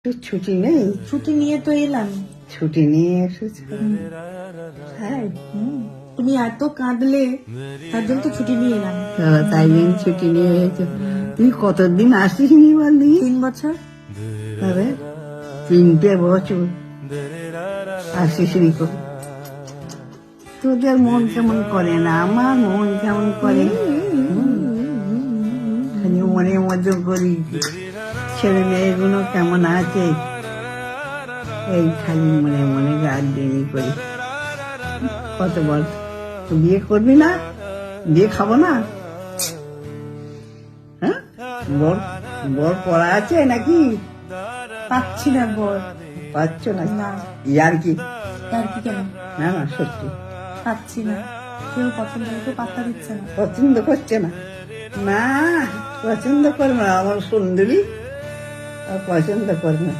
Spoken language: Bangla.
তো ছুটি নেই? ছুটি নিয়ে তো এলাম। ছুটি নিয়ে এসেছো? হ্যাঁ, তুমি এত কাঁদলে তার জন্য তো ছুটি নিয়ে এলাম। তাই জন্য ছুটি নিয়ে এসেছো। তুই কতদিন আসিসনি বল দেখি? 3 বছর। তবে 3টে বছর আসিসনি। তোদের মন কেমন করে না, আমার মন কেমন করে। খালি মনের মধ্যে করি ছেলে মেয়েগুলো কেমন আছে, এই খালি মনে মনে গার্ডেনিং করি। কত বল, তো বিয়ে করবি না? বিয়ে খাবো না? হ্যাঁ, বর বর পড়া আছে নাকি? পাচ্ছি না বর। পাচ্ছ না? না। ইয়ার কি? আর কি কেন? না না, সত্যি পাচ্ছি না, কেউ পছন্দ কেউ পাত্তা দিচ্ছে না। পছন্দ করছে না? না, পছন্দ করবে না, আমার সুন্দরী আর পছন্দ করবে না।